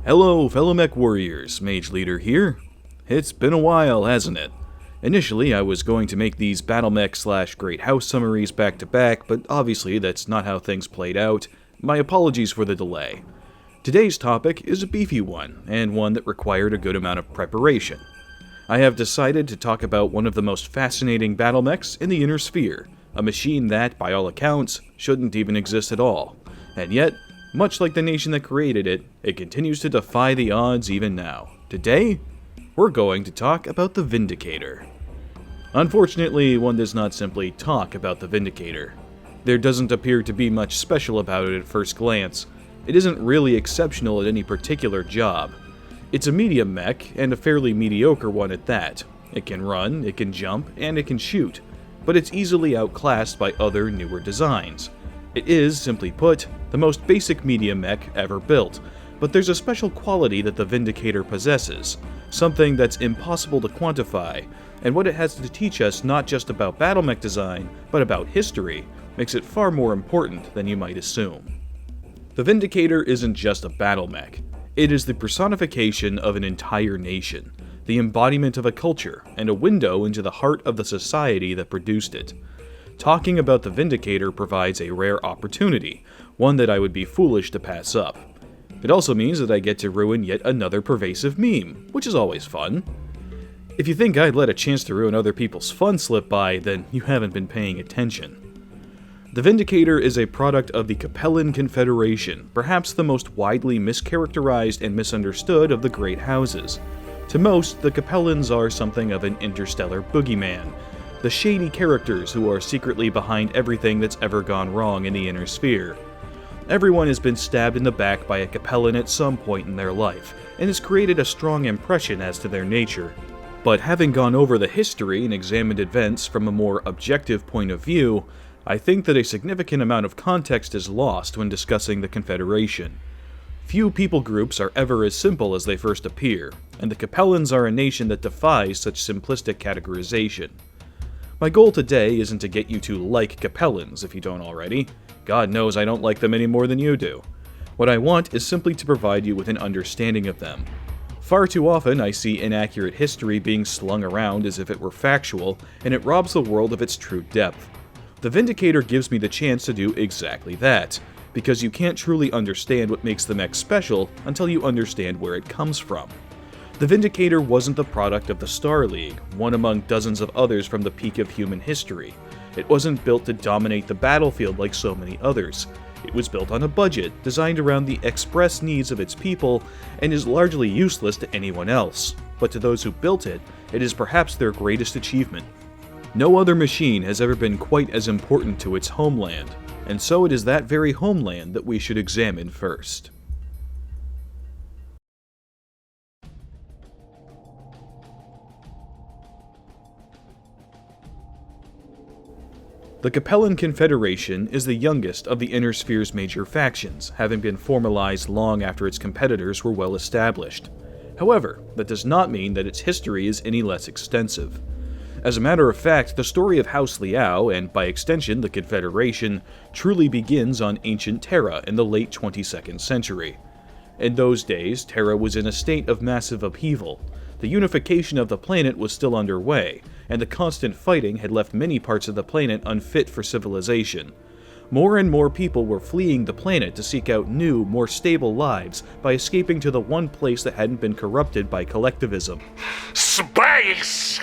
Hello, fellow mech warriors, Mage Leader here. It's been a while, hasn't it? Initially, I was going to make these Battlemech / Great House summaries back to back, but obviously that's not how things played out. My apologies for the delay. Today's topic is a beefy one, and one that required a good amount of preparation. I have decided to talk about one of the most fascinating Battlemechs in the Inner Sphere, a machine that, by all accounts, shouldn't even exist at all. And yet, much like the nation that created it, it continues to defy the odds even now. Today, we're going to talk about the Vindicator. Unfortunately, one does not simply talk about the Vindicator. There doesn't appear to be much special about it at first glance. It isn't really exceptional at any particular job. It's a medium mech, and a fairly mediocre one at that. It can run, it can jump, and it can shoot, but it's easily outclassed by other newer designs. It is, simply put, the most basic medium mech ever built, but there's a special quality that the Vindicator possesses, something that's impossible to quantify, and what it has to teach us not just about Battlemech design, but about history, makes it far more important than you might assume. The Vindicator isn't just a Battlemech. It is the personification of an entire nation, the embodiment of a culture, and a window into the heart of the society that produced it. Talking about the Vindicator provides a rare opportunity, one that I would be foolish to pass up. It also means that I get to ruin yet another pervasive meme, which is always fun. If you think I'd let a chance to ruin other people's fun slip by, then you haven't been paying attention. The Vindicator is a product of the Capellan Confederation, perhaps the most widely mischaracterized and misunderstood of the great houses. To most, the Capellans are something of an interstellar boogeyman, the shady characters who are secretly behind everything that's ever gone wrong in the Inner Sphere. Everyone has been stabbed in the back by a Capellan at some point in their life, and has created a strong impression as to their nature. But having gone over the history and examined events from a more objective point of view, I think that a significant amount of context is lost when discussing the Confederation. Few people groups are ever as simple as they first appear, and the Capellans are a nation that defies such simplistic categorization. My goal today isn't to get you to like Capellans if you don't already. God knows I don't like them any more than you do. What I want is simply to provide you with an understanding of them. Far too often I see inaccurate history being slung around as if it were factual, and it robs the world of its true depth. The Vindicator gives me the chance to do exactly that, because you can't truly understand what makes the mech special until you understand where it comes from. The Vindicator wasn't the product of the Star League, one among dozens of others from the peak of human history. It wasn't built to dominate the battlefield like so many others. It was built on a budget, designed around the express needs of its people, and is largely useless to anyone else. But to those who built it, it is perhaps their greatest achievement. No other machine has ever been quite as important to its homeland, and so it is that very homeland that we should examine first. The Capellan Confederation is the youngest of the Inner Sphere's major factions, having been formalized long after its competitors were well established. However, that does not mean that its history is any less extensive. As a matter of fact, the story of House Liao, and by extension the Confederation, truly begins on ancient Terra in the late 22nd century. In those days, Terra was in a state of massive upheaval. The unification of the planet was still underway, and the constant fighting had left many parts of the planet unfit for civilization. More and more people were fleeing the planet to seek out new, more stable lives by escaping to the one place that hadn't been corrupted by collectivism. Space!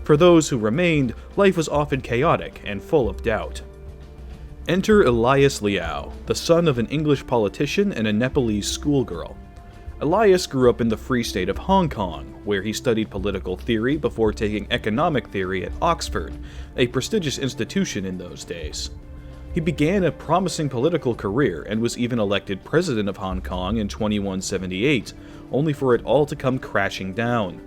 For those who remained, life was often chaotic and full of doubt. Enter Elias Liao, the son of an English politician and a Nepalese schoolgirl. Elias grew up in the Free State of Hong Kong, where he studied political theory before taking economic theory at Oxford, a prestigious institution in those days. He began a promising political career and was even elected president of Hong Kong in 2178, only for it all to come crashing down.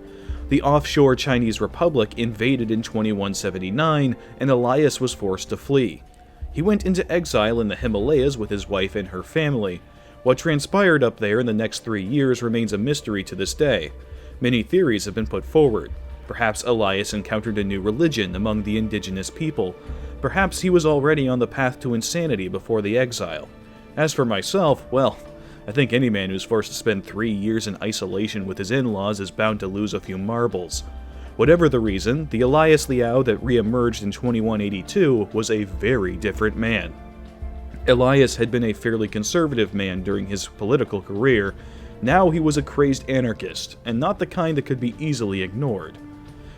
The offshore Chinese Republic invaded in 2179, and Elias was forced to flee. He went into exile in the Himalayas with his wife and her family. What transpired up there in the next 3 years remains a mystery to this day. Many theories have been put forward. Perhaps Elias encountered a new religion among the indigenous people. Perhaps he was already on the path to insanity before the exile. As for myself, well, I think any man who's forced to spend 3 years in isolation with his in-laws is bound to lose a few marbles. Whatever the reason, the Elias Liao that re-emerged in 2182 was a very different man. Elias had been a fairly conservative man during his political career. Now he was a crazed anarchist, and not the kind that could be easily ignored.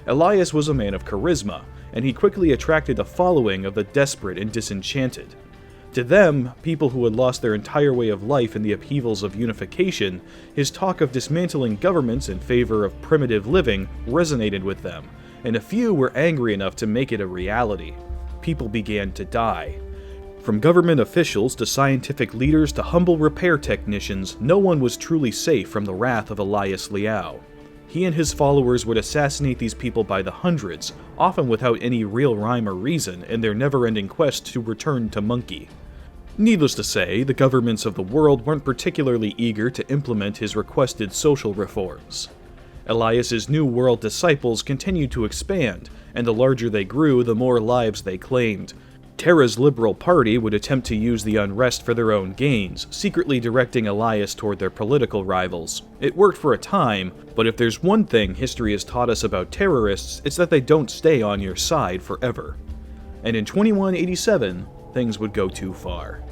Elias was a man of charisma, and he quickly attracted a following of the desperate and disenchanted. To them, people who had lost their entire way of life in the upheavals of unification, his talk of dismantling governments in favor of primitive living resonated with them, and a few were angry enough to make it a reality. People began to die. From government officials to scientific leaders to humble repair technicians, no one was truly safe from the wrath of Elias Liao. He and his followers would assassinate these people by the hundreds, often without any real rhyme or reason, in their never-ending quest to return to monkey. Needless to say, the governments of the world weren't particularly eager to implement his requested social reforms. Elias's New World disciples continued to expand, and the larger they grew, the more lives they claimed. Terra's Liberal Party would attempt to use the unrest for their own gains, secretly directing Elias toward their political rivals. It worked for a time, but if there's one thing history has taught us about terrorists, it's that they don't stay on your side forever. And in 2187, things would go too far.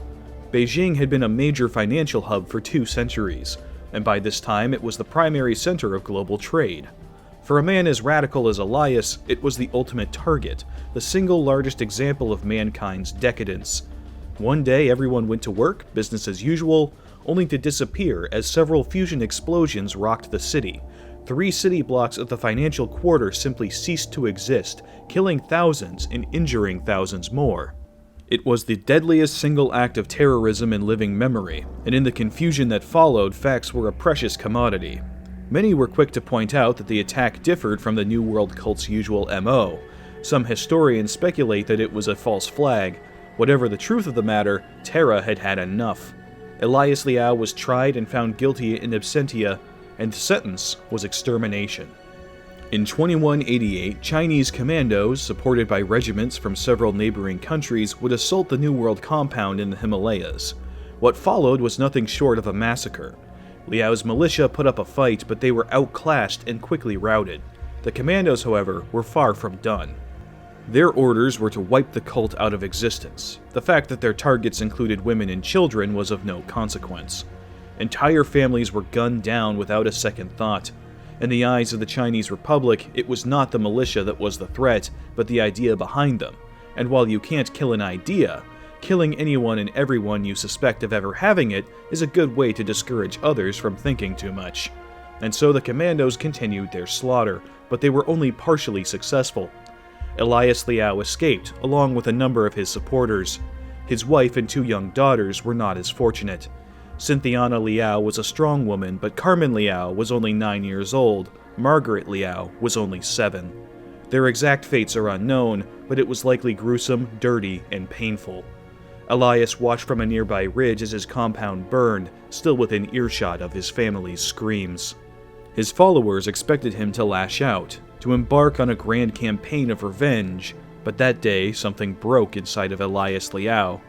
Beijing had been a major financial hub for 2 centuries, and by this time it was the primary center of global trade. For a man as radical as Elias, it was the ultimate target, the single largest example of mankind's decadence. One day everyone went to work, business as usual, only to disappear as several fusion explosions rocked the city. 3 city blocks of the financial quarter simply ceased to exist, killing thousands and injuring thousands more. It was the deadliest single act of terrorism in living memory, and in the confusion that followed, facts were a precious commodity. Many were quick to point out that the attack differed from the New World cult's usual MO. Some historians speculate that it was a false flag. Whatever the truth of the matter, Terra had had enough. Elias Liao was tried and found guilty in absentia, and the sentence was extermination. In 2188, Chinese commandos, supported by regiments from several neighboring countries, would assault the New World compound in the Himalayas. What followed was nothing short of a massacre. Liao's militia put up a fight, but they were outclassed and quickly routed. The commandos, however, were far from done. Their orders were to wipe the cult out of existence. The fact that their targets included women and children was of no consequence. Entire families were gunned down without a second thought. In the eyes of the Chinese Republic, it was not the militia that was the threat, but the idea behind them. And while you can't kill an idea, killing anyone and everyone you suspect of ever having it is a good way to discourage others from thinking too much. And so the commandos continued their slaughter, but they were only partially successful. Elias Liao escaped, along with a number of his supporters. His wife and 2 young daughters were not as fortunate. Cynthiana Liao was a strong woman, but Carmen Liao was only 9 years old. Margaret Liao was only 7. Their exact fates are unknown, but it was likely gruesome, dirty, and painful. Elias watched from a nearby ridge as his compound burned, still within earshot of his family's screams. His followers expected him to lash out, to embark on a grand campaign of revenge, but that day something broke inside of Elias Liao.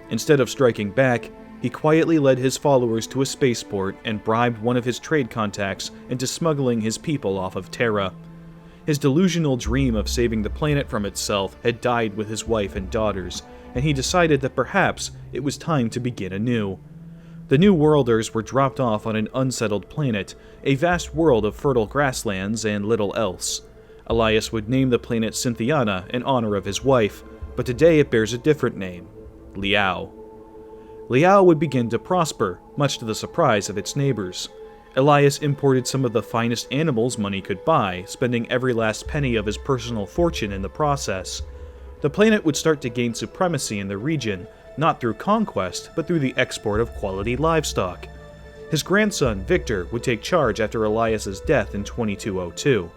Instead of striking back, he quietly led his followers to a spaceport and bribed one of his trade contacts into smuggling his people off of Terra. His delusional dream of saving the planet from itself had died with his wife and daughters, and he decided that perhaps it was time to begin anew. The New Worlders were dropped off on an unsettled planet, a vast world of fertile grasslands and little else. Elias would name the planet Cynthiana in honor of his wife, but today it bears a different name, Liao. Liao would begin to prosper, much to the surprise of its neighbors. Elias imported some of the finest animals money could buy, spending every last penny of his personal fortune in the process. The planet would start to gain supremacy in the region, not through conquest, but through the export of quality livestock. His grandson, Victor, would take charge after Elias's death in 2202.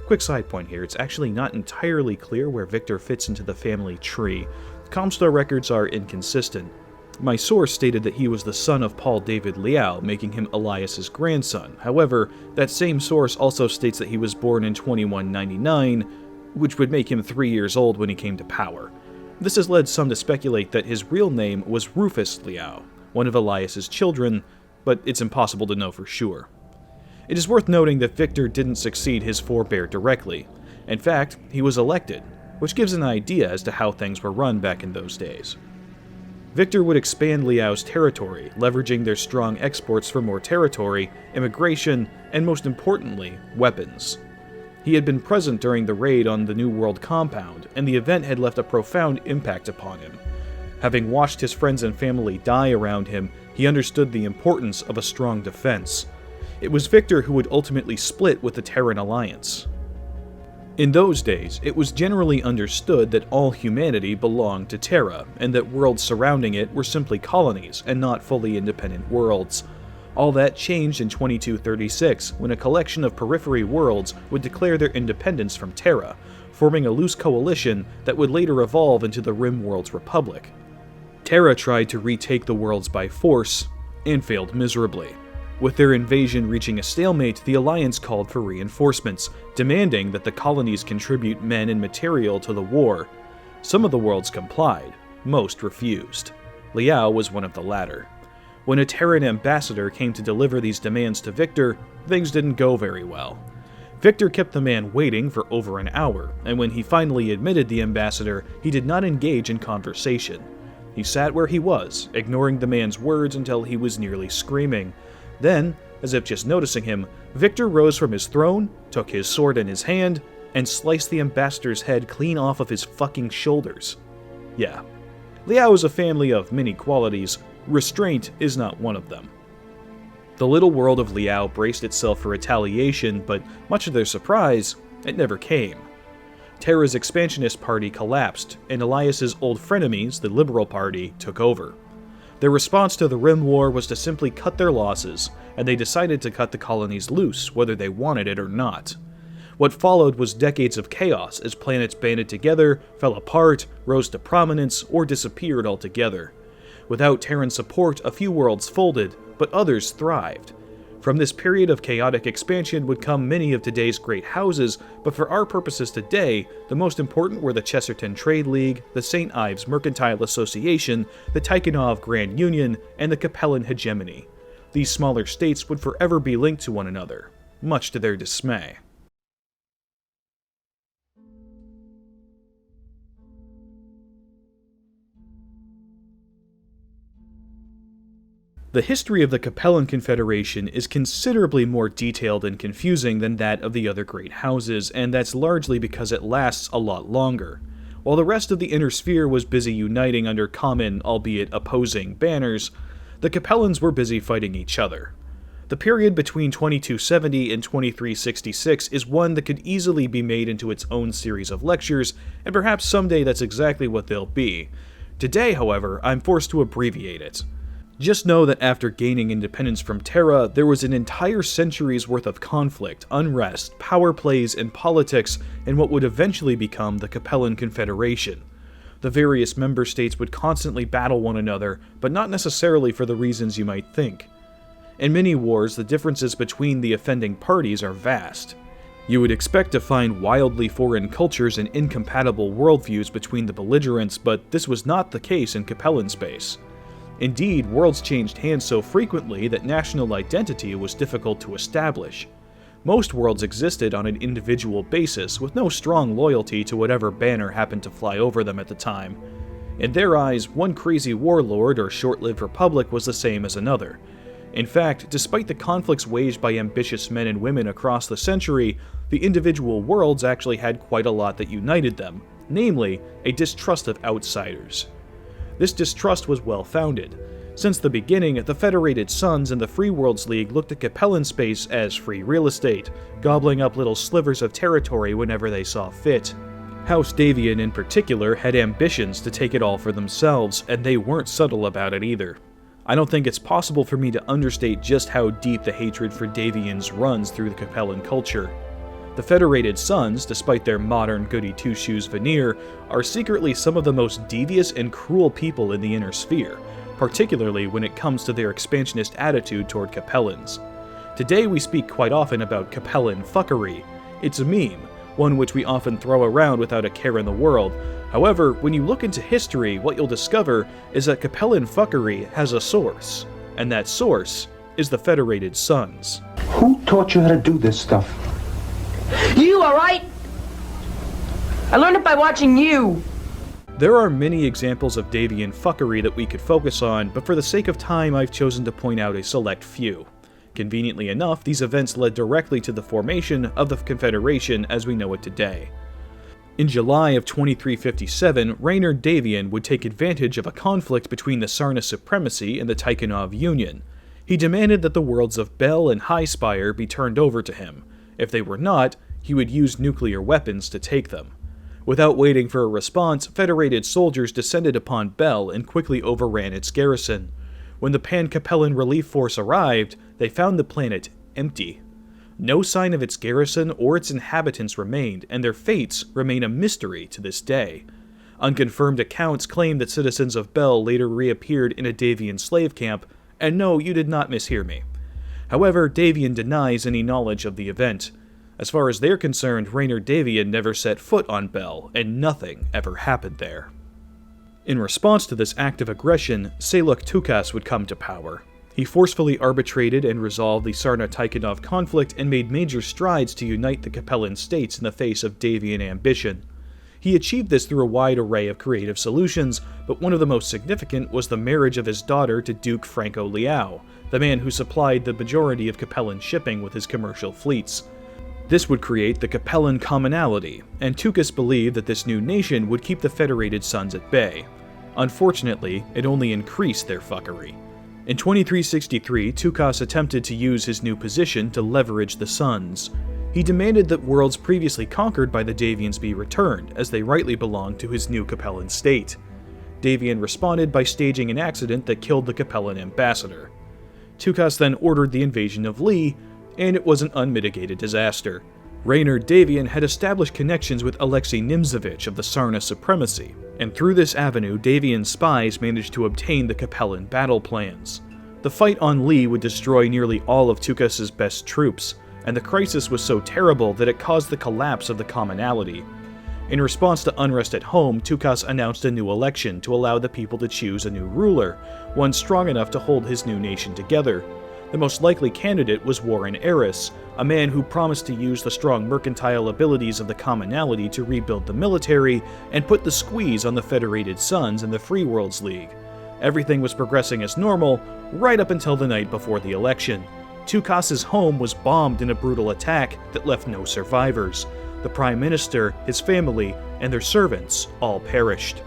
Quick side point here, it's actually not entirely clear where Victor fits into the family tree. Comstar records are inconsistent. My source stated that he was the son of Paul David Liao, making him Elias's grandson. However, that same source also states that he was born in 2199, which would make him 3 years old when he came to power. This has led some to speculate that his real name was Rufus Liao, one of Elias's children, but it's impossible to know for sure. It is worth noting that Victor didn't succeed his forebear directly. In fact, he was elected, which gives an idea as to how things were run back in those days. Victor would expand Liao's territory, leveraging their strong exports for more territory, immigration, and most importantly, weapons. He had been present during the raid on the New World compound, and the event had left a profound impact upon him. Having watched his friends and family die around him, he understood the importance of a strong defense. It was Victor who would ultimately split with the Terran Alliance. In those days, it was generally understood that all humanity belonged to Terra, and that worlds surrounding it were simply colonies and not fully independent worlds. All that changed in 2236, when a collection of periphery worlds would declare their independence from Terra, forming a loose coalition that would later evolve into the Rimworld's Republic. Terra tried to retake the worlds by force, and failed miserably. With their invasion reaching a stalemate, the Alliance called for reinforcements, demanding that the colonies contribute men and material to the war. Some of the worlds complied, most refused. Liao was one of the latter. When a Terran ambassador came to deliver these demands to Victor, things didn't go very well. Victor kept the man waiting for over an hour, and when he finally admitted the ambassador, he did not engage in conversation. He sat where he was, ignoring the man's words until he was nearly screaming. Then, as if just noticing him, Victor rose from his throne, took his sword in his hand, and sliced the ambassador's head clean off of his fucking shoulders. Yeah. Liao is a family of many qualities. Restraint is not one of them. The little world of Liao braced itself for retaliation, but much to their surprise, it never came. Terra's expansionist party collapsed, and Elias's old frenemies, the Liberal Party, took over. Their response to the Rim War was to simply cut their losses, and they decided to cut the colonies loose, whether they wanted it or not. What followed was decades of chaos as planets banded together, fell apart, rose to prominence, or disappeared altogether. Without Terran support, a few worlds folded, but others thrived. From this period of chaotic expansion would come many of today's great houses, but for our purposes today, the most important were the Chesterton Trade League, the St. Ives Mercantile Association, the Tikhonov Grand Union, and the Capellan Hegemony. These smaller states would forever be linked to one another, much to their dismay. The history of the Capellan Confederation is considerably more detailed and confusing than that of the other great houses, and that's largely because it lasts a lot longer. While the rest of the Inner Sphere was busy uniting under common, albeit opposing, banners, the Capellans were busy fighting each other. The period between 2270 and 2366 is one that could easily be made into its own series of lectures, and perhaps someday that's exactly what they'll be. Today, however, I'm forced to abbreviate it. Just know that after gaining independence from Terra, there was an entire century's worth of conflict, unrest, power plays, and politics in what would eventually become the Capellan Confederation. The various member states would constantly battle one another, but not necessarily for the reasons you might think. In many wars, the differences between the offending parties are vast. You would expect to find wildly foreign cultures and incompatible worldviews between the belligerents, but this was not the case in Capellan space. Indeed, worlds changed hands so frequently that national identity was difficult to establish. Most worlds existed on an individual basis, with no strong loyalty to whatever banner happened to fly over them at the time. In their eyes, one crazy warlord or short-lived republic was the same as another. In fact, despite the conflicts waged by ambitious men and women across the century, the individual worlds actually had quite a lot that united them, namely, a distrust of outsiders. This distrust was well-founded. Since the beginning, the Federated Suns and the Free Worlds League looked at Capellan space as free real estate, gobbling up little slivers of territory whenever they saw fit. House Davian in particular had ambitions to take it all for themselves, and they weren't subtle about it either. I don't think it's possible for me to understate just how deep the hatred for Davians runs through the Capellan culture. The Federated Suns, despite their modern goody-two-shoes veneer, are secretly some of the most devious and cruel people in the Inner Sphere, particularly when it comes to their expansionist attitude toward Capellans. Today we speak quite often about Capellan fuckery. It's a meme, one which we often throw around without a care in the world. However, when you look into history, what you'll discover is that Capellan fuckery has a source, and that source is is the Federated Sons. Who taught you how to do this stuff? You, alright? I learned it by watching you. There are many examples of Davian fuckery that we could focus on, but for the sake of time I've chosen to point out a select few. Conveniently enough, these events led directly to the formation of the Confederation as we know it today. In July of 2357, Raynor Davian would take advantage of a conflict between the Sarna Supremacy and the Tychanov Union. He demanded that the worlds of Bel and Highspire be turned over to him. If they were not, he would use nuclear weapons to take them. Without waiting for a response, Federated soldiers descended upon Bel and quickly overran its garrison. When the Pan-Capellan relief force arrived, they found the planet empty. No sign of its garrison or its inhabitants remained, and their fates remain a mystery to this day. Unconfirmed accounts claim that citizens of Bel later reappeared in a Davian slave camp, and no, you did not mishear me. However, Davian denies any knowledge of the event. As far as they're concerned, Raynor Davian never set foot on Bel, and nothing ever happened there. In response to this act of aggression, Seluk Tukas would come to power. He forcefully arbitrated and resolved the Sarna-Tychanov conflict and made major strides to unite the Capellan states in the face of Davian ambition. He achieved this through a wide array of creative solutions, but one of the most significant was the marriage of his daughter to Duke Franco Liao, the man who supplied the majority of Capellan shipping with his commercial fleets. This would create the Capellan Commonality, and Tukas believed that this new nation would keep the Federated Sons at bay. Unfortunately, it only increased their fuckery. In 2363, Tukas attempted to use his new position to leverage the Sons. He demanded that worlds previously conquered by the Davians be returned, as they rightly belonged to his new Capellan state. Davian responded by staging an accident that killed the Capellan ambassador. Tukas then ordered the invasion of Li, and it was an unmitigated disaster. Raynor Davian had established connections with Alexei Nimzovich of the Sarna Supremacy, and through this avenue Davian spies managed to obtain the Capellan battle plans. The fight on Li would destroy nearly all of Tukas's best troops, and the crisis was so terrible that it caused the collapse of the Commonality. In response to unrest at home, Tukas announced a new election to allow the people to choose a new ruler, one strong enough to hold his new nation together. The most likely candidate was Warren Eris, a man who promised to use the strong mercantile abilities of the Commonality to rebuild the military and put the squeeze on the Federated Sons in the Free Worlds League. Everything was progressing as normal, right up until the night before the election. Tukas's home was bombed in a brutal attack that left no survivors. The Prime Minister, his family, and their servants all perished.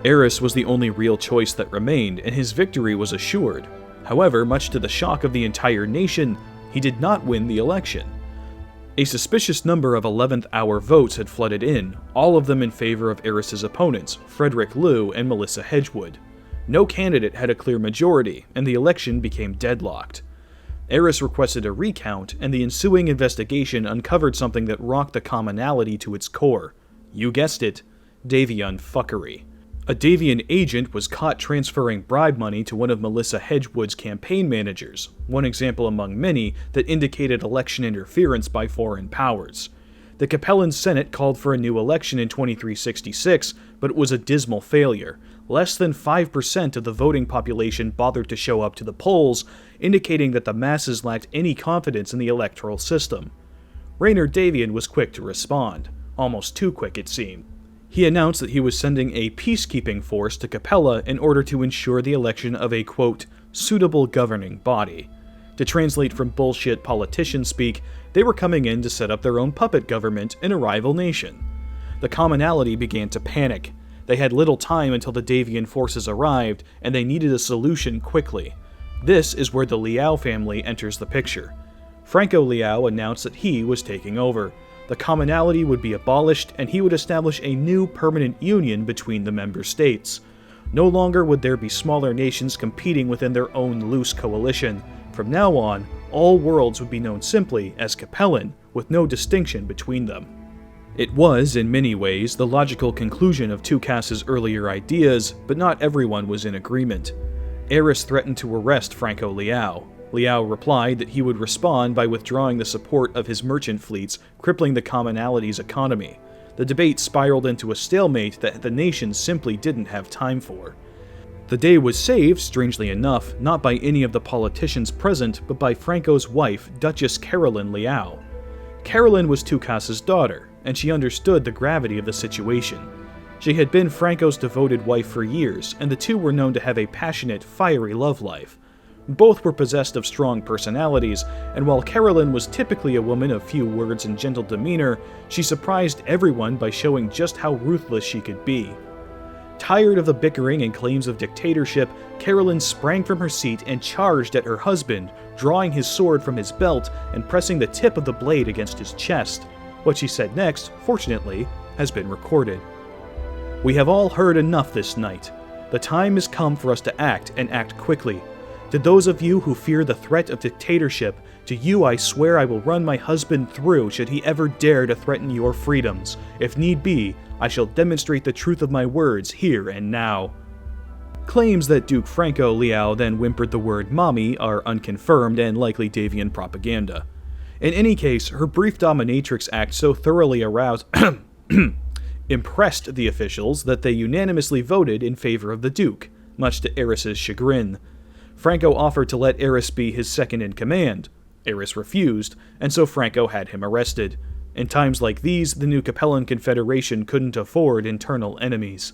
Eris was the only real choice that remained, and his victory was assured. However, much to the shock of the entire nation, he did not win the election. A suspicious number of 11th-hour votes had flooded in, all of them in favor of Eris's opponents, Frederick Liu and Melissa Hedgewood. No candidate had a clear majority, and the election became deadlocked. Eris requested a recount, and the ensuing investigation uncovered something that rocked the Commonality to its core. You guessed it, Davian fuckery. A Davian agent was caught transferring bribe money to one of Melissa Hedgewood's campaign managers, one example among many that indicated election interference by foreign powers. The Capellan Senate called for a new election in 2366, but it was a dismal failure. Less than 5% of the voting population bothered to show up to the polls, indicating that the masses lacked any confidence in the electoral system. Raynor Davian was quick to respond, almost too quick it seemed. He announced that he was sending a peacekeeping force to Capella in order to ensure the election of a, quote, suitable governing body. To translate from bullshit politician speak, they were coming in to set up their own puppet government in a rival nation. The Commonality began to panic. They had little time until the Davian forces arrived, and they needed a solution quickly. This is where the Liao family enters the picture. Franco Liao announced that he was taking over. The Commonality would be abolished, and he would establish a new permanent union between the member states. No longer would there be smaller nations competing within their own loose coalition. From now on, all worlds would be known simply as Capellan, with no distinction between them. It was, in many ways, the logical conclusion of Tukas's earlier ideas, but not everyone was in agreement. Eris threatened to arrest Franco Liao. Liao replied that he would respond by withdrawing the support of his merchant fleets, crippling the Commonality's economy. The debate spiraled into a stalemate that the nation simply didn't have time for. The day was saved, strangely enough, not by any of the politicians present, but by Franco's wife, Duchess Carolyn Liao. Carolyn was Tucasa's daughter, and she understood the gravity of the situation. She had been Franco's devoted wife for years, and the two were known to have a passionate, fiery love life. Both were possessed of strong personalities, and while Carolyn was typically a woman of few words and gentle demeanor, she surprised everyone by showing just how ruthless she could be. Tired of the bickering and claims of dictatorship, Carolyn sprang from her seat and charged at her husband, drawing his sword from his belt and pressing the tip of the blade against his chest. What she said next, fortunately, has been recorded. "We have all heard enough this night. The time has come for us to act, and act quickly. To those of you who fear the threat of dictatorship, to you I swear I will run my husband through should he ever dare to threaten your freedoms. If need be, I shall demonstrate the truth of my words here and now." Claims that Duke Franco Liao then whimpered the word mommy are unconfirmed and likely Davian propaganda. In any case, her brief dominatrix act so thoroughly impressed the officials that they unanimously voted in favor of the Duke, much to Eris's chagrin. Franco offered to let Eris be his second-in-command. Eris refused, and so Franco had him arrested. In times like these, the new Capellan Confederation couldn't afford internal enemies.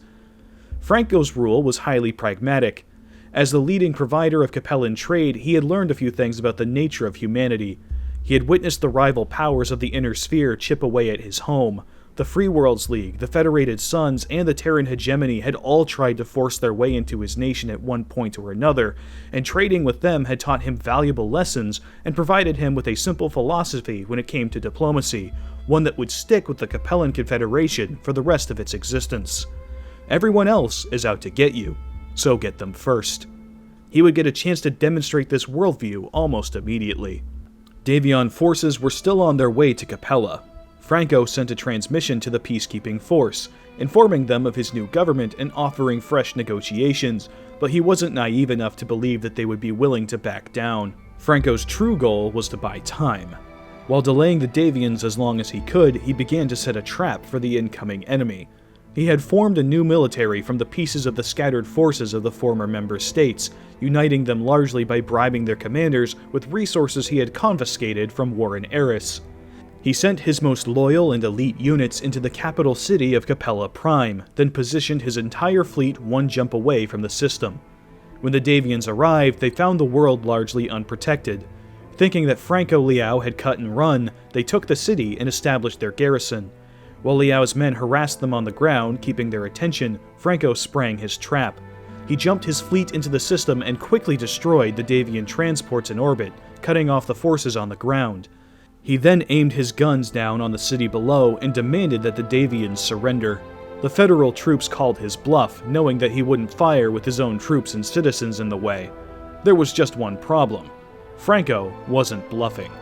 Franco's rule was highly pragmatic. As the leading provider of Capellan trade, he had learned a few things about the nature of humanity. He had witnessed the rival powers of the Inner Sphere chip away at his home. The Free Worlds League, the Federated Suns, and the Terran hegemony had all tried to force their way into his nation at one point or another, and trading with them had taught him valuable lessons and provided him with a simple philosophy when it came to diplomacy, one that would stick with the Capellan Confederation for the rest of its existence. Everyone else is out to get you, so get them first. He would get a chance to demonstrate this worldview almost immediately. Davion forces were still on their way to Capella. Franco sent a transmission to the peacekeeping force, informing them of his new government and offering fresh negotiations, but he wasn't naive enough to believe that they would be willing to back down. Franco's true goal was to buy time. While delaying the Davians as long as he could, he began to set a trap for the incoming enemy. He had formed a new military from the pieces of the scattered forces of the former member states, uniting them largely by bribing their commanders with resources he had confiscated from Warren Eris. He sent his most loyal and elite units into the capital city of Capella Prime, then positioned his entire fleet one jump away from the system. When the Davians arrived, they found the world largely unprotected. Thinking that Franco Liao had cut and run, they took the city and established their garrison. While Liao's men harassed them on the ground, keeping their attention, Franco sprang his trap. He jumped his fleet into the system and quickly destroyed the Davian transports in orbit, cutting off the forces on the ground. He then aimed his guns down on the city below and demanded that the Davians surrender. The federal troops called his bluff, knowing that he wouldn't fire with his own troops and citizens in the way. There was just one problem. Franco wasn't bluffing.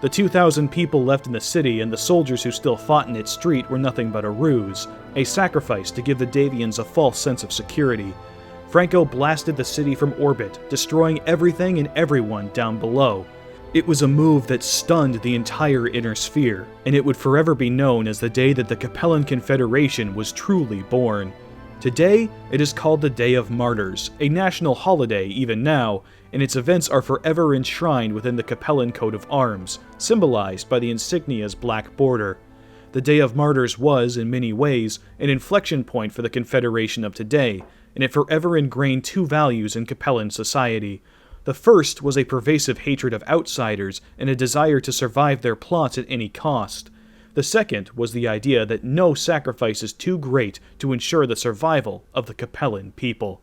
The 2,000 people left in the city and the soldiers who still fought in its street were nothing but a ruse, a sacrifice to give the Davians a false sense of security. Franco blasted the city from orbit, destroying everything and everyone down below. It was a move that stunned the entire Inner Sphere, and it would forever be known as the day that the Capellan Confederation was truly born. Today, it is called the Day of Martyrs, a national holiday even now, and its events are forever enshrined within the Capellan coat of arms, symbolized by the insignia's black border. The Day of Martyrs was, in many ways, an inflection point for the Confederation of today, and it forever ingrained two values in Capellan society. The first was a pervasive hatred of outsiders and a desire to survive their plots at any cost. The second was the idea that no sacrifice is too great to ensure the survival of the Capellan people.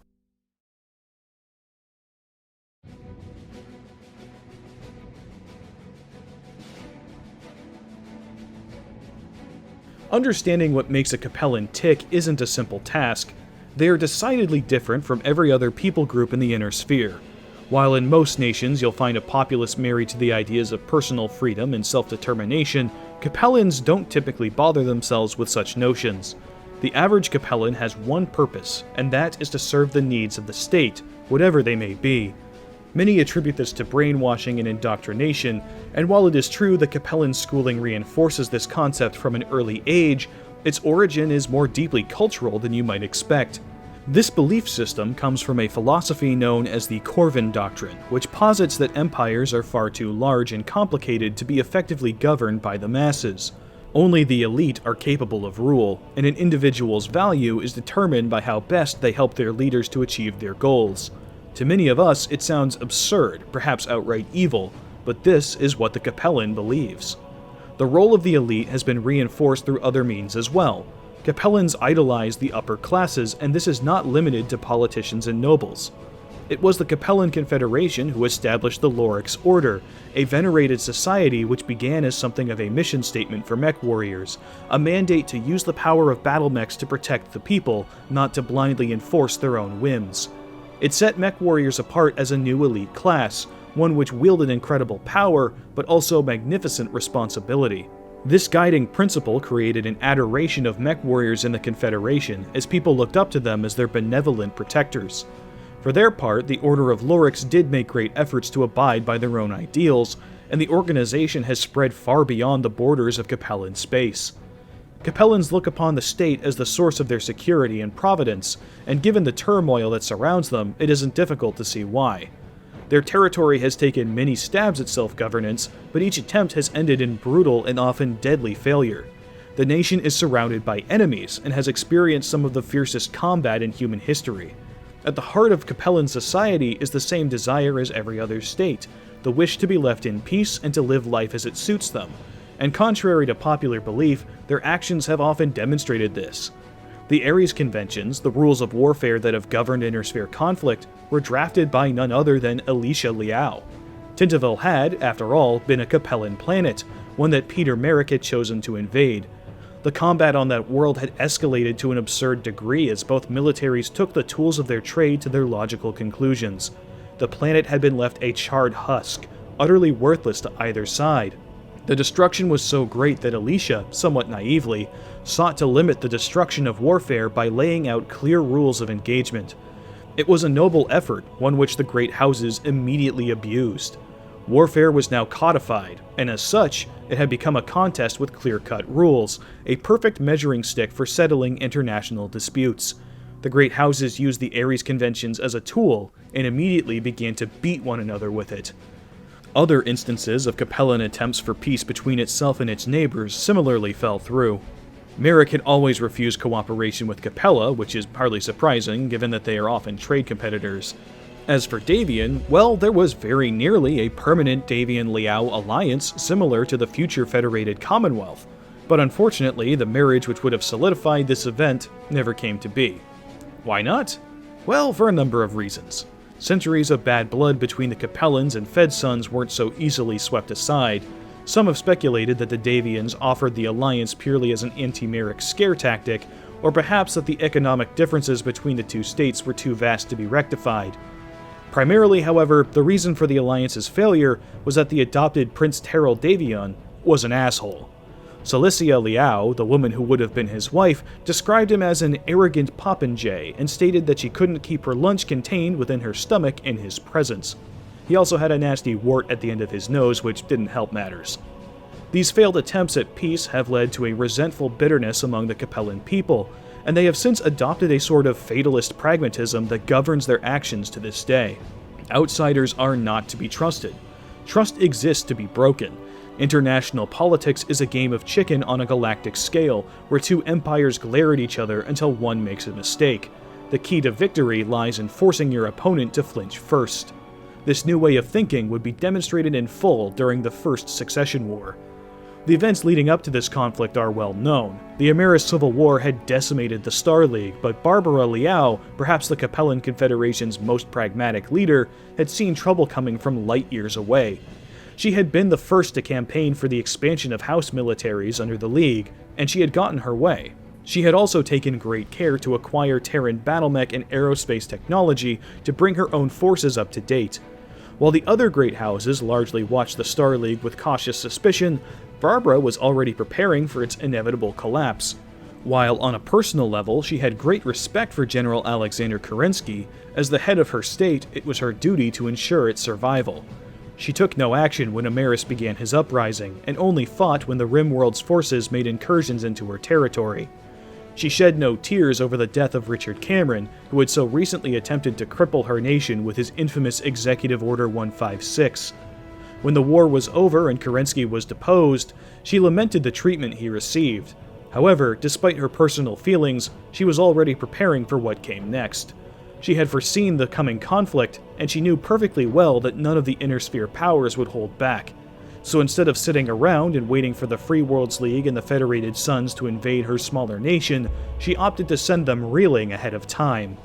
Understanding what makes a Capellan tick isn't a simple task. They are decidedly different from every other people group in the Inner Sphere. While in most nations you'll find a populace married to the ideas of personal freedom and self-determination, Capellans don't typically bother themselves with such notions. The average Capellan has one purpose, and that is to serve the needs of the state, whatever they may be. Many attribute this to brainwashing and indoctrination, and while it is true that Capellan schooling reinforces this concept from an early age, its origin is more deeply cultural than you might expect. This belief system comes from a philosophy known as the Corvin Doctrine, which posits that empires are far too large and complicated to be effectively governed by the masses. Only the elite are capable of rule, and an individual's value is determined by how best they help their leaders to achieve their goals. To many of us, it sounds absurd, perhaps outright evil, but this is what the Capellan believes. The role of the elite has been reinforced through other means as well. Capellans idolize the upper classes, and this is not limited to politicians and nobles. It was the Capellan Confederation who established the Lorix Order, a venerated society which began as something of a mission statement for mech warriors, a mandate to use the power of battlemechs to protect the people, not to blindly enforce their own whims. It set mech warriors apart as a new elite class, one which wielded incredible power, but also magnificent responsibility. This guiding principle created an adoration of mech warriors in the Confederation, as people looked up to them as their benevolent protectors. For their part, the Order of Lorix did make great efforts to abide by their own ideals, and the organization has spread far beyond the borders of Capellan space. Capellans look upon the state as the source of their security and providence, and given the turmoil that surrounds them, it isn't difficult to see why. Their territory has taken many stabs at self-governance, but each attempt has ended in brutal and often deadly failure. The nation is surrounded by enemies and has experienced some of the fiercest combat in human history. At the heart of Capellan society is the same desire as every other state, the wish to be left in peace and to live life as it suits them. And contrary to popular belief, their actions have often demonstrated this. The Ares Conventions, the rules of warfare that have governed intersphere conflict, were drafted by none other than Liao. Tintaville had, after all, been a Capellan planet, one that Peter Merrick had chosen to invade. The combat on that world had escalated to an absurd degree as both militaries took the tools of their trade to their logical conclusions. The planet had been left a charred husk, utterly worthless to either side. The destruction was so great that Alicia, somewhat naively, sought to limit the destruction of warfare by laying out clear rules of engagement. It was a noble effort, one which the great houses immediately abused. Warfare was now codified, and as such, it had become a contest with clear-cut rules, a perfect measuring stick for settling international disputes. The great houses used the Ares Conventions as a tool, and immediately began to beat one another with it. Other instances of Capellan attempts for peace between itself and its neighbors similarly fell through. Merrick had always refused cooperation with Capella, which is hardly surprising given that they are often trade competitors. As for Davian, well, there was very nearly a permanent Davian-Liao alliance similar to the future Federated Commonwealth, but unfortunately the marriage which would have solidified this event never came to be. Why not? Well, for a number of reasons. Centuries of bad blood between the Capellans and Fed sons weren't so easily swept aside. Some have speculated that the Davians offered the alliance purely as an anti-Merrick scare tactic, or perhaps that the economic differences between the two states were too vast to be rectified. Primarily, however, the reason for the alliance's failure was that the adopted Prince Terrell Davion was an asshole. Celicia Liao, the woman who would have been his wife, described him as an arrogant popinjay and stated that she couldn't keep her lunch contained within her stomach in his presence. He also had a nasty wart at the end of his nose, which didn't help matters. These failed attempts at peace have led to a resentful bitterness among the Capellan people, and they have since adopted a sort of fatalist pragmatism that governs their actions to this day. Outsiders are not to be trusted. Trust exists to be broken. International politics is a game of chicken on a galactic scale, where two empires glare at each other until one makes a mistake. The key to victory lies in forcing your opponent to flinch first. This new way of thinking would be demonstrated in full during the First Succession War. The events leading up to this conflict are well known. The Ameris Civil War had decimated the Star League, but Barbara Liao, perhaps the Capellan Confederation's most pragmatic leader, had seen trouble coming from light years away. She had been the first to campaign for the expansion of house militaries under the League, and she had gotten her way. She had also taken great care to acquire Terran battlemech and aerospace technology to bring her own forces up to date. While the other great houses largely watched the Star League with cautious suspicion, Barbara was already preparing for its inevitable collapse. While on a personal level she had great respect for General Alexander Kerensky, as the head of her state, it was her duty to ensure its survival. She took no action when Ameris began his uprising, and only fought when the Rimworld's forces made incursions into her territory. She shed no tears over the death of Richard Cameron, who had so recently attempted to cripple her nation with his infamous Executive Order 156. When the war was over and Kerensky was deposed, she lamented the treatment he received. However, despite her personal feelings, she was already preparing for what came next. She had foreseen the coming conflict, and she knew perfectly well that none of the Inner Sphere powers would hold back. So instead of sitting around and waiting for the Free Worlds League and the Federated Suns to invade her smaller nation, she opted to send them reeling ahead of time.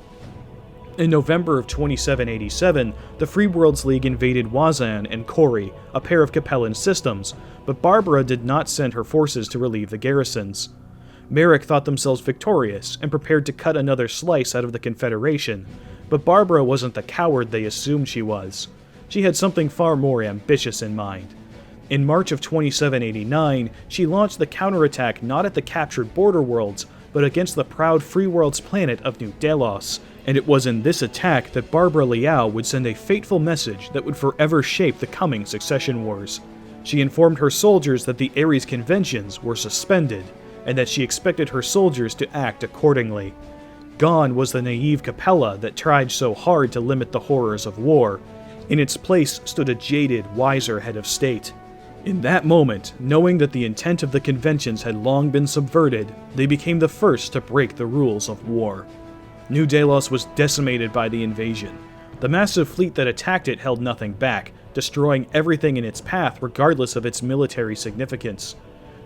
In November of 2787, the Free Worlds League invaded Wazan and Kori, a pair of Capellan systems, but Barbara did not send her forces to relieve the garrisons. Merrick thought themselves victorious and prepared to cut another slice out of the Confederation, but Barbara wasn't the coward they assumed she was. She had something far more ambitious in mind. In March of 2789, she launched the counterattack not at the captured border worlds, but against the proud Free Worlds planet of New Delos, and it was in this attack that Barbara Liao would send a fateful message that would forever shape the coming succession wars. She informed her soldiers that the Ares conventions were suspended, and that she expected her soldiers to act accordingly. Gone was the naive Capella that tried so hard to limit the horrors of war. In its place stood a jaded, wiser head of state. In that moment, knowing that the intent of the conventions had long been subverted, they became the first to break the rules of war. New Delos was decimated by the invasion. The massive fleet that attacked it held nothing back, destroying everything in its path regardless of its military significance.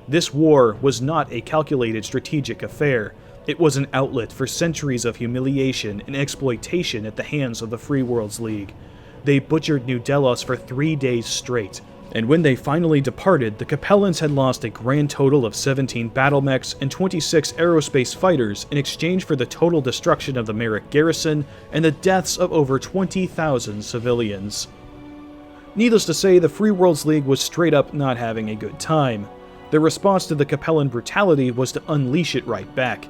This war was not a calculated strategic affair. It was an outlet for centuries of humiliation and exploitation at the hands of the Free Worlds League. They butchered New Delos for 3 days straight, and when they finally departed, the Capellans had lost a grand total of 17 Battlemechs and 26 aerospace fighters in exchange for the total destruction of the Merrick garrison and the deaths of over 20,000 civilians. Needless to say, the Free Worlds League was straight up not having a good time. Their response to the Capellan brutality was to unleash it right back.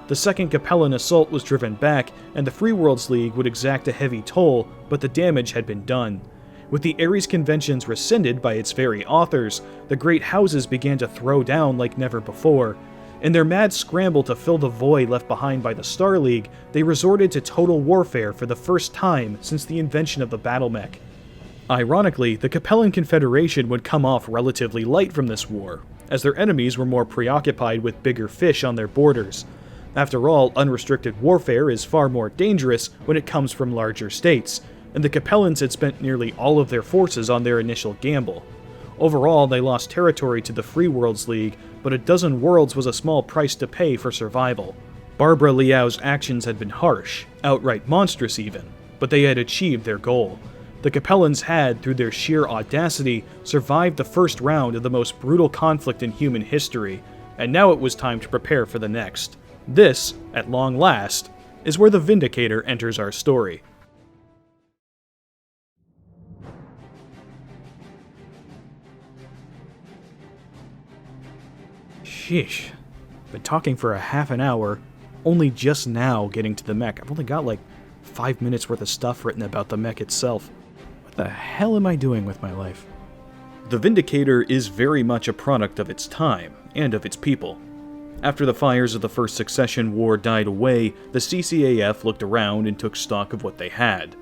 The second Capellan assault was driven back, and the Free Worlds League would exact a heavy toll, but the damage had been done. With the Ares conventions rescinded by its very authors, the great houses began to throw down like never before. In their mad scramble to fill the void left behind by the Star League, they resorted to total warfare for the first time since the invention of the Battlemech. Ironically, the Capellan Confederation would come off relatively light from this war, as their enemies were more preoccupied with bigger fish on their borders. After all, unrestricted warfare is far more dangerous when it comes from larger states, and the Capellans had spent nearly all of their forces on their initial gamble. Overall, they lost territory to the Free Worlds League, but a dozen worlds was a small price to pay for survival. Barbara Liao's actions had been harsh, outright monstrous even, but they had achieved their goal. The Capellans had, through their sheer audacity, survived the first round of the most brutal conflict in human history, and now it was time to prepare for the next. This, at long last, is where the Vindicator enters our story. Sheesh. Been talking for a half an hour, only just now getting to the mech. I've only got like 5 minutes worth of stuff written about the mech itself. What the hell am I doing with my life? The Vindicator is very much a product of its time, and of its people. After the fires of the First Succession War died away, the CCAF looked around and took stock of what they had.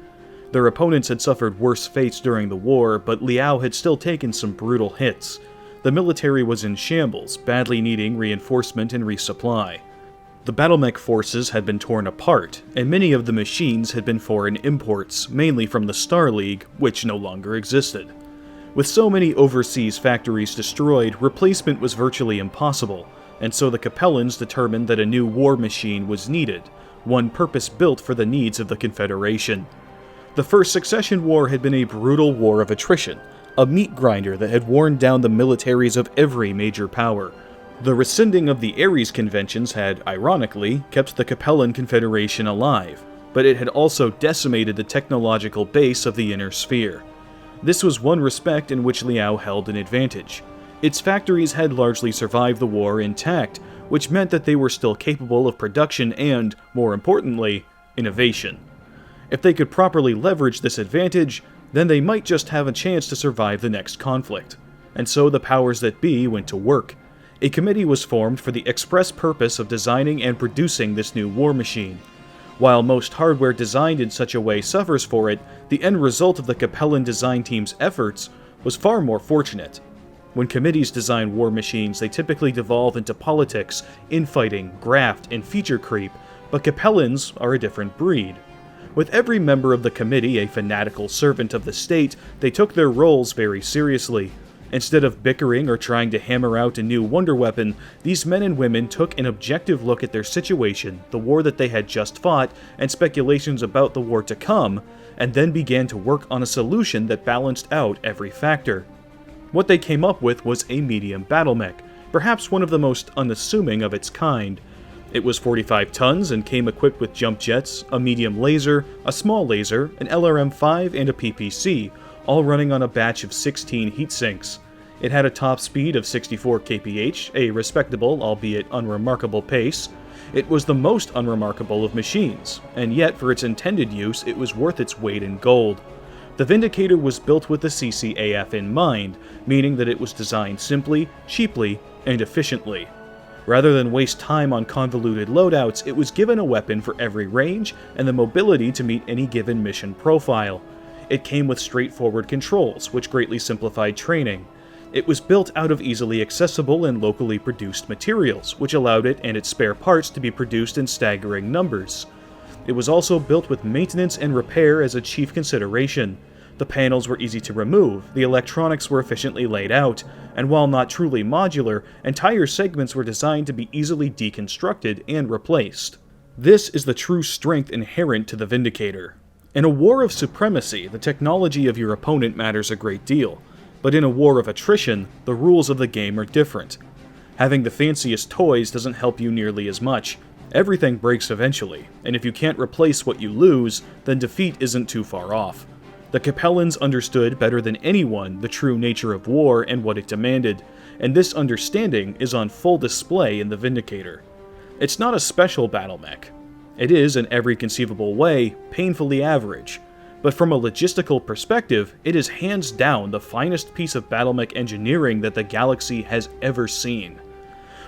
Their opponents had suffered worse fates during the war, but Liao had still taken some brutal hits. The military was in shambles, badly needing reinforcement and resupply. The Battlemech forces had been torn apart, and many of the machines had been foreign imports, mainly from the Star League, which no longer existed. With so many overseas factories destroyed, replacement was virtually impossible, and so the Capellans determined that a new war machine was needed, one purpose-built for the needs of the Confederation. The First Succession War had been a brutal war of attrition, a meat grinder that had worn down the militaries of every major power. The rescinding of the Ares conventions had, ironically, kept the Capellan Confederation alive, but it had also decimated the technological base of the Inner Sphere. This was one respect in which Liao held an advantage. Its factories had largely survived the war intact, which meant that they were still capable of production and, more importantly, innovation. If they could properly leverage this advantage, then they might just have a chance to survive the next conflict. And so the powers that be went to work. A committee was formed for the express purpose of designing and producing this new war machine. While most hardware designed in such a way suffers for it, the end result of the Capellan design team's efforts was far more fortunate. When committees design war machines, they typically devolve into politics, infighting, graft, and feature creep, but Capellans are a different breed. With every member of the committee a fanatical servant of the state, they took their roles very seriously. Instead of bickering or trying to hammer out a new wonder weapon, these men and women took an objective look at their situation, the war that they had just fought, and speculations about the war to come, and then began to work on a solution that balanced out every factor. What they came up with was a medium Battlemech, perhaps one of the most unassuming of its kind. It was 45 tons and came equipped with jump jets, a medium laser, a small laser, an LRM-5, and a PPC, all running on a batch of 16 heatsinks. It had a top speed of 64 kph, a respectable, albeit unremarkable pace. It was the most unremarkable of machines, and yet for its intended use it was worth its weight in gold. The Vindicator was built with the CCAF in mind, meaning that it was designed simply, cheaply, and efficiently. Rather than waste time on convoluted loadouts, it was given a weapon for every range and the mobility to meet any given mission profile. It came with straightforward controls, which greatly simplified training. It was built out of easily accessible and locally produced materials, which allowed it and its spare parts to be produced in staggering numbers. It was also built with maintenance and repair as a chief consideration. The panels were easy to remove, the electronics were efficiently laid out, and while not truly modular, entire segments were designed to be easily deconstructed and replaced. This is the true strength inherent to the Vindicator. In a war of supremacy, the technology of your opponent matters a great deal, but in a war of attrition, the rules of the game are different. Having the fanciest toys doesn't help you nearly as much. Everything breaks eventually, and if you can't replace what you lose, then defeat isn't too far off. The Capellans understood better than anyone the true nature of war and what it demanded, and this understanding is on full display in the Vindicator. It's not a special Battlemech. It is, in every conceivable way, painfully average, but from a logistical perspective, it is hands down the finest piece of Battlemech engineering that the galaxy has ever seen.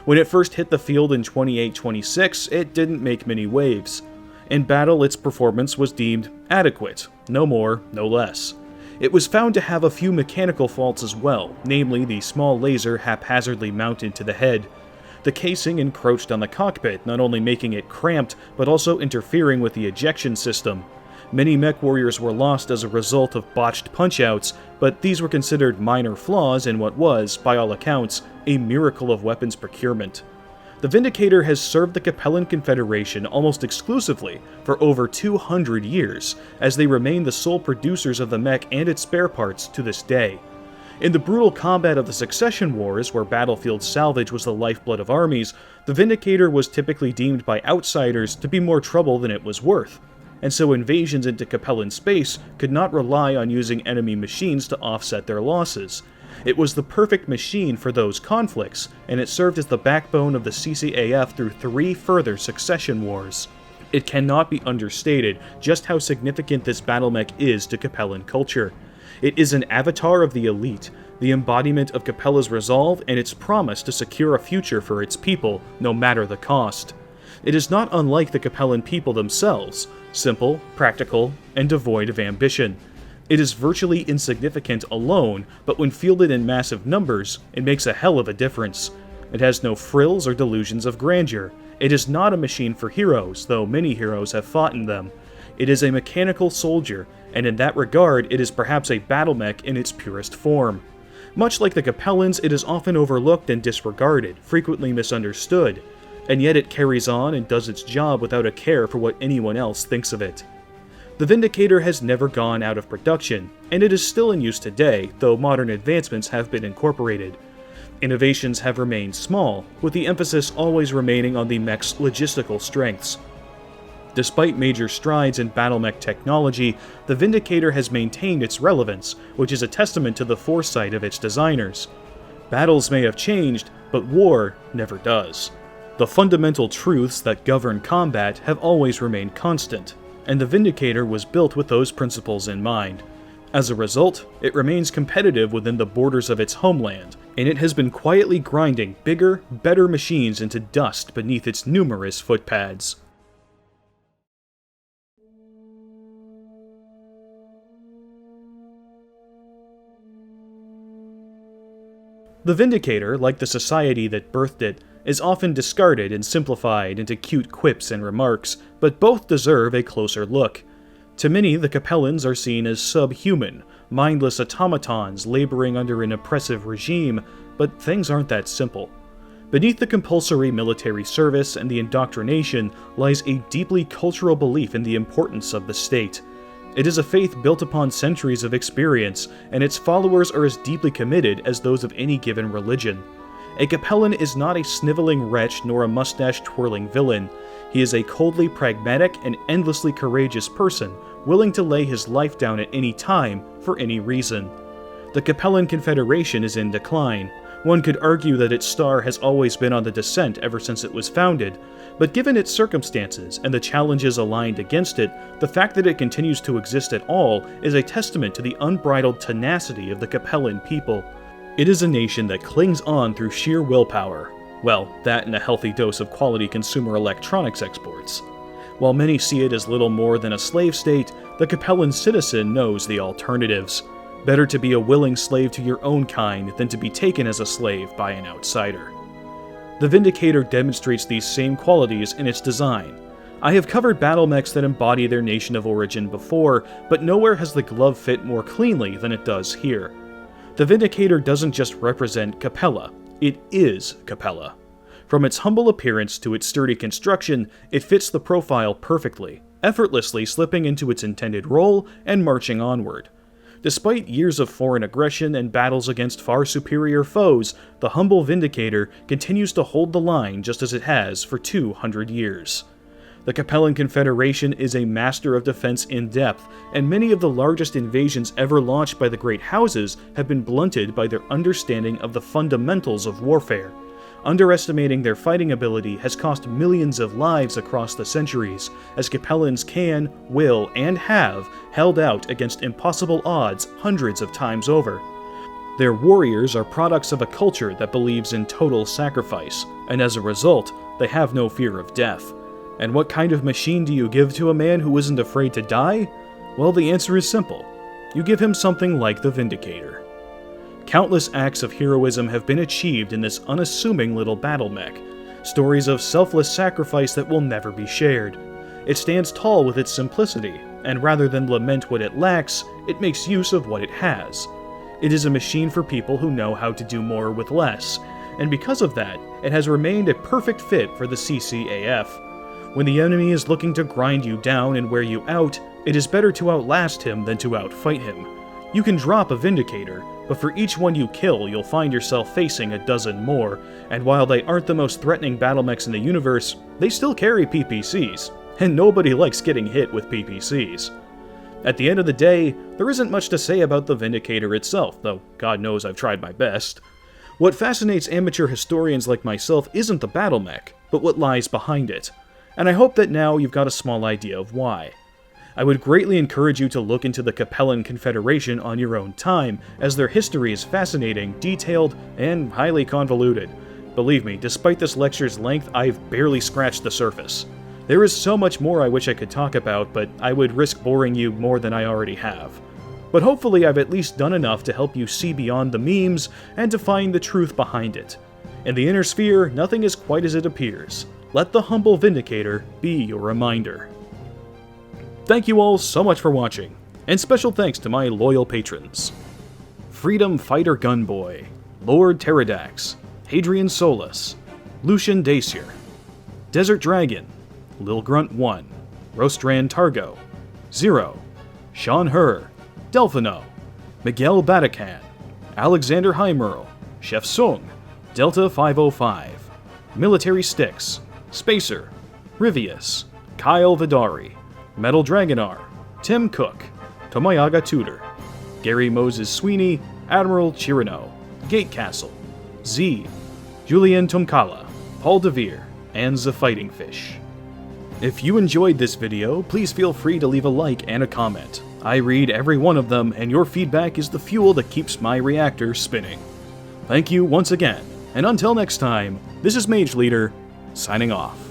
When it first hit the field in 28-26, it didn't make many waves. In battle, its performance was deemed adequate, no more, no less. It was found to have a few mechanical faults as well, namely the small laser haphazardly mounted to the head. The casing encroached on the cockpit, not only making it cramped, but also interfering with the ejection system. Many mech warriors were lost as a result of botched punch-outs, but these were considered minor flaws in what was, by all accounts, a miracle of weapons procurement. The Vindicator has served the Capellan Confederation almost exclusively for over 200 years, as they remain the sole producers of the mech and its spare parts to this day. In the brutal combat of the Succession Wars, where battlefield salvage was the lifeblood of armies, the Vindicator was typically deemed by outsiders to be more trouble than it was worth, and so invasions into Capellan space could not rely on using enemy machines to offset their losses. It was the perfect machine for those conflicts, and it served as the backbone of the CCAF through 3 further Succession Wars. It cannot be understated just how significant this Battlemech is to Capellan culture. It is an avatar of the elite, the embodiment of Capella's resolve and its promise to secure a future for its people, no matter the cost. It is not unlike the Capellan people themselves, simple, practical, and devoid of ambition. It is virtually insignificant alone, but when fielded in massive numbers, it makes a hell of a difference. It has no frills or delusions of grandeur. It is not a machine for heroes, though many heroes have fought in them. It is a mechanical soldier, and in that regard it is perhaps a Battlemech in its purest form. Much like the Capellans, it is often overlooked and disregarded, frequently misunderstood, and yet it carries on and does its job without a care for what anyone else thinks of it. The Vindicator has never gone out of production, and it is still in use today, though modern advancements have been incorporated. Innovations have remained small, with the emphasis always remaining on the mech's logistical strengths. Despite major strides in Battlemech technology, the Vindicator has maintained its relevance, which is a testament to the foresight of its designers. Battles may have changed, but war never does. The fundamental truths that govern combat have always remained constant, and the Vindicator was built with those principles in mind. As a result, it remains competitive within the borders of its homeland, and it has been quietly grinding bigger, better machines into dust beneath its numerous footpads. The Vindicator, like the society that birthed it, is often discarded and simplified into cute quips and remarks, but both deserve a closer look. To many, the Capellans are seen as subhuman, mindless automatons laboring under an oppressive regime, but things aren't that simple. Beneath the compulsory military service and the indoctrination lies a deeply cultural belief in the importance of the state. It is a faith built upon centuries of experience, and its followers are as deeply committed as those of any given religion. A Capellan is not a sniveling wretch nor a mustache-twirling villain. He is a coldly pragmatic and endlessly courageous person, willing to lay his life down at any time, for any reason. The Capellan Confederation is in decline. One could argue that its star has always been on the descent ever since it was founded, but given its circumstances and the challenges aligned against it, the fact that it continues to exist at all is a testament to the unbridled tenacity of the Capellan people. It is a nation that clings on through sheer willpower. Well, that and a healthy dose of quality consumer electronics exports. While many see it as little more than a slave state, the Capellan citizen knows the alternatives. Better to be a willing slave to your own kind than to be taken as a slave by an outsider. The Vindicator demonstrates these same qualities in its design. I have covered battlemechs that embody their nation of origin before, but nowhere has the glove fit more cleanly than it does here. The Vindicator doesn't just represent Capella, it is Capella. From its humble appearance to its sturdy construction, it fits the profile perfectly, effortlessly slipping into its intended role and marching onward. Despite years of foreign aggression and battles against far superior foes, the humble Vindicator continues to hold the line just as it has for 200 years. The Capellan Confederation is a master of defense in depth, and many of the largest invasions ever launched by the great houses have been blunted by their understanding of the fundamentals of warfare. Underestimating their fighting ability has cost millions of lives across the centuries, as Capellans can, will, and have held out against impossible odds hundreds of times over. Their warriors are products of a culture that believes in total sacrifice, and as a result, they have no fear of death. And what kind of machine do you give to a man who isn't afraid to die? Well, the answer is simple. You give him something like the Vindicator. Countless acts of heroism have been achieved in this unassuming little battlemech, stories of selfless sacrifice that will never be shared. It stands tall with its simplicity, and rather than lament what it lacks, it makes use of what it has. It is a machine for people who know how to do more with less, and because of that, it has remained a perfect fit for the CCAF. When the enemy is looking to grind you down and wear you out, it is better to outlast him than to outfight him. You can drop a Vindicator, but for each one you kill, you'll find yourself facing a dozen more, and while they aren't the most threatening battlemechs in the universe, they still carry PPCs, and nobody likes getting hit with PPCs. At the end of the day, there isn't much to say about the Vindicator itself, though God knows I've tried my best. What fascinates amateur historians like myself isn't the battlemech, but what lies behind it, and I hope that now you've got a small idea of why. I would greatly encourage you to look into the Capellan Confederation on your own time, as their history is fascinating, detailed, and highly convoluted. Believe me, despite this lecture's length, I've barely scratched the surface. There is so much more I wish I could talk about, but I would risk boring you more than I already have. But hopefully I've at least done enough to help you see beyond the memes and to find the truth behind it. In the inner sphere, nothing is quite as it appears. Let the humble Vindicator be your reminder. Thank you all so much for watching, and special thanks to my loyal patrons. Freedom Fighter Gunboy, Lord Pterodax, Hadrian Solus, Lucian Dacier, Desert Dragon, Lil Grunt 1, Rostran Targo, Zero, Sean Herr, Delphino, Miguel Batacan, Alexander Heimerl, Chef Sung, Delta 505, Military Sticks, Spacer, Rivius, Kyle Vidari, Metal Dragonar, Tim Cook, Tomayaga Tudor, Gary Moses Sweeney, Admiral Chirino, Gatecastle, Z, Julian Tomkala, Paul DeVere, and The Fighting Fish. If you enjoyed this video, please feel free to leave a like and a comment. I read every one of them, and your feedback is the fuel that keeps my reactor spinning. Thank you once again, and until next time, this is Mage Leader, signing off.